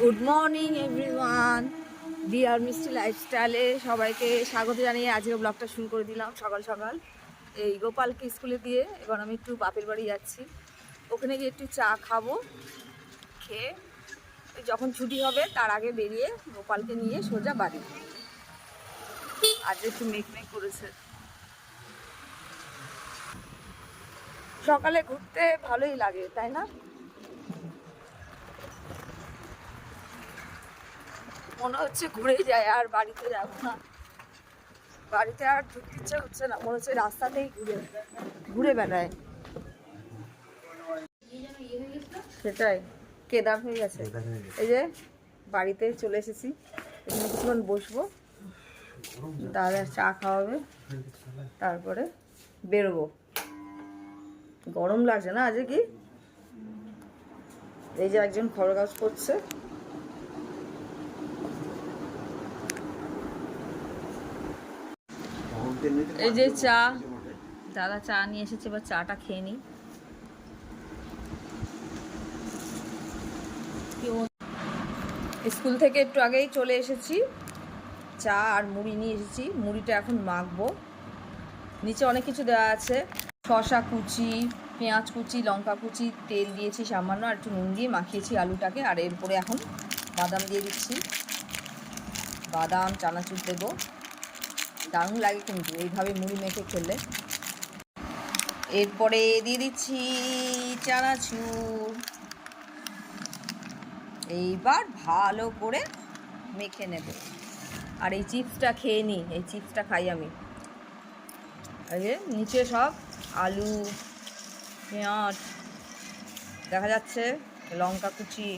Good morning everyone, deer মিষ্টি লাইফস্টাইলে সবাইকে স্বাগত জানিয়ে আজকে ব্লগটা শুরু করে দিলাম সকাল সকাল। এই গোপালকে স্কুলে দিয়ে এবার আমি একটু বাপের বাড়ি যাচ্ছি। ওখানে গিয়ে একটু চা খাবো, খেয়ে যখন ছুটি হবে তার আগে বেরিয়ে গোপালকে নিয়ে সোজা বাড়ি। আজ একটু মেঘ করেছে। সকালে ঘুরতে ভালোই লাগে, তাই না? মনে হচ্ছে ঘুরে যায়, আর বাড়িতে যাবো না। বাড়িতে আর ঢুকতে ইচ্ছে হচ্ছে না, মনে হচ্ছে রাস্তাতেই ঘুরে বেড়ায়। সেটাই কেদার হয়ে গেছে। এই যে বাড়িতে চলে এসেছি, এখানে কিছুক্ষণ বসবো, তাহলে চা খাওয়াবে, তারপরে বেরোবো। গরম লাগছে না আজকে? কি এই যে একজন খড় কাজ করছে, এই যে চা, দাদা চা নিয়ে এসেছে, এবার চাটা খেয়ে নিই। স্কুল থেকে একটু আগেই চলে এসেছি, চা আর মুড়ি নিয়ে এসেছি। মুড়িটা এখন মাখবো। নিচে অনেক কিছু দেওয়া আছে, শসা কুচি, পেঁয়াজ কুচি, লঙ্কা কুচি, তেল দিয়েছি সামান্য, আর একটু নুন দিয়ে মাখিয়েছি আলুটাকে। আর এরপরে এখন বাদাম দিয়ে দিচ্ছি, বাদাম চানাচুর দেবো। দারুণ লাগে কিন্তু এইভাবে মুড়ি মেখে খেলে। এরপরে দিয়ে দিচ্ছি চানাচুর। এইবার ভালো করে মেখে নেব। আর এই চিপসটা খেয়ে নিই, এই চিপসটা খাই আমি। এই যে নিচে সব আলু, পেঁয়াজ দেখা যাচ্ছে, লঙ্কা কুচি।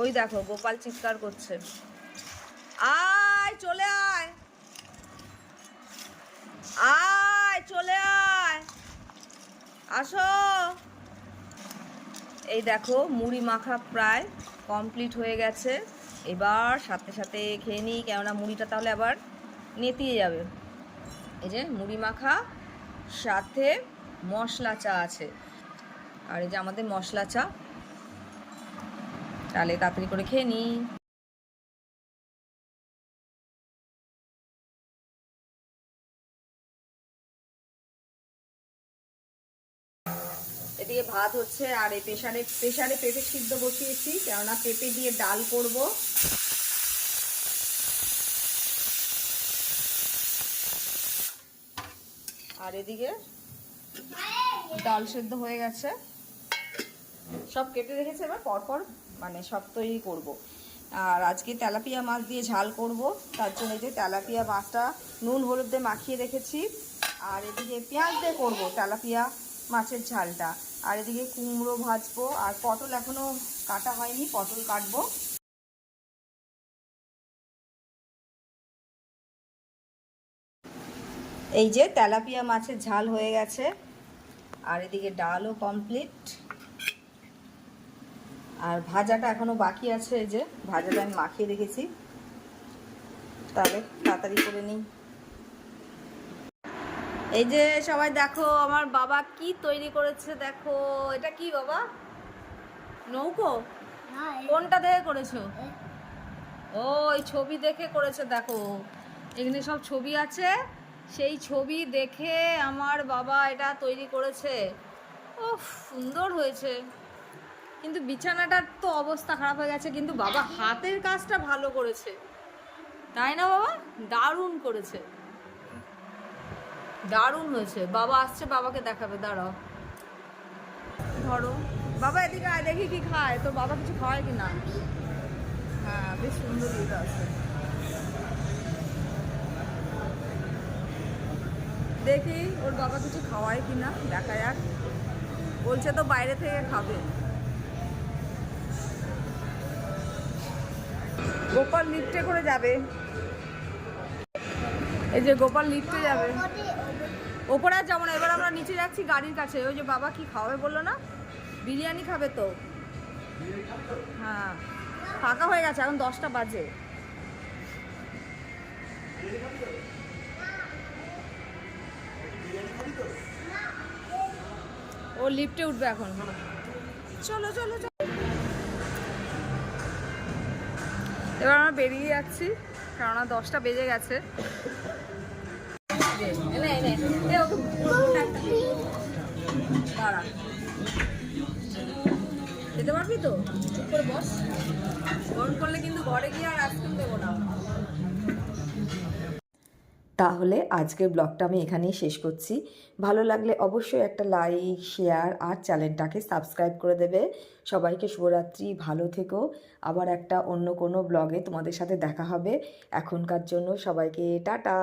ওই দেখো গোপাল চিৎকার করছে, আয় চলে আয়, আয় চলে আয়, আসো। এই দেখো মুড়ি মাখা প্রায় কমপ্লিট হয়ে গেছে। এবার সাথে সাথে খেয়ে নিই, কেননা মুড়িটা তাহলে আবার নেতিয়ে যাবে। এই যে মুড়ি মাখা, সাথে মশলা চা আছে। আর এই যে আমাদের মশলা চা, তাহলে তাড়াতাড়ি করে খেয়ে নিই। এদিকে ভাত হচ্ছে, আর এই প্রেসারে পেঁপে সিদ্ধ বসিয়েছি, কেননা পেঁপে দিয়ে ডাল করব। আর এদিকে ডাল সেদ্ধ হয়ে গেছে, সব কেটে রেখেছে। এবার পরপর মানে সব তৈরি করব। আর আজকে তেলাপিয়া মাছ দিয়ে ঝাল করব, তার জন্য এই যে তেলাপিয়া মাছটা নুন হলুদ দিয়ে মাখিয়ে রেখেছি। আর এদিকে পেঁয়াজ দিয়ে করবো তেলাপিয়া মাছের ঝালটা। আর এদিকে কুমড়ো ভাজবো, আর পটল এখনো কাটা হয়নি, পটল কাটবো। এই যে তেলাপিয়া মাছের ঝাল হয়ে গেছে, আর এদিকে ডালও কমপ্লিট। আর ভাজাটা এখনো বাকি আছে, এই যে ভাজাটা আমি মাখিয়ে রেখেছি, তাহলে তাড়াতাড়ি করে নিই। এই যে সবাই দেখো আমার বাবা কি তৈরি করেছে, দেখো এটা কি বাবা? নৌকো? কোনটা দেখে করেছো? ও এই ছবি দেখে করেছে, দেখো এখানে সব ছবি আছে, সেই ছবি দেখে আমার বাবা এটা তৈরি করেছে। ও সুন্দর হয়েছে, কিন্তু বিছানাটার তো অবস্থা খারাপ হয়ে গেছে, কিন্তু বাবা হাতের কাজটা ভালো করেছে, তাই না বাবা? দারুণ করেছে, দারুণ হয়েছে। বাবা আসছে, বাবাকে দেখাবে, দাঁড়াও। ধরো বাবা এদিকে আয়, দেখি কি খায়, তোর বাবা কিছু খাওয়ায় কিনা। হ্যাঁ বেশ সুন্দর এটা আছে, দেখি ওর বাবা কিছু খাওয়ায় কিনা, দেখা যাক। বলছে তো বাইরে থেকে খাবে। গোপাল লিফটে করে যাবে, এই যে গোপাল লিফটে যাবে। ওপরে আর যাবো না, এবার আমরা নিচে যাচ্ছি গাড়ির কাছে। ওই যে বাবা কি খাওয়াবে বললো না, বিরিয়ানি খাবে তো। হ্যাঁ ফাঁকা হয়ে গেছে, এখন 10টা বাজে। ও লিফটে উঠবে এখন। চলো চলো চলো। এবার আমরা বেরিয়ে যাচ্ছি, কেননা 10টা বেজে গেছে। দাঁড়া, যেতে পারবি তো? চুপ করে বস, গরম করলে কিন্তু ঘরে গিয়ে আর আইসক্রিম দেবো না। তাহলে আজকের ব্লগটা আমি এখানেই শেষ করছি। ভালো লাগলে অবশ্যই একটা লাইক, শেয়ার আর চ্যানেলটাকে সাবস্ক্রাইব করে দেবে। সবাইকে শুভরাত্রি, ভালো থেকো। আবার একটা অন্য কোনো ব্লগে তোমাদের সাথে দেখা হবে। এখনকার জন্য সবাইকে টাটা।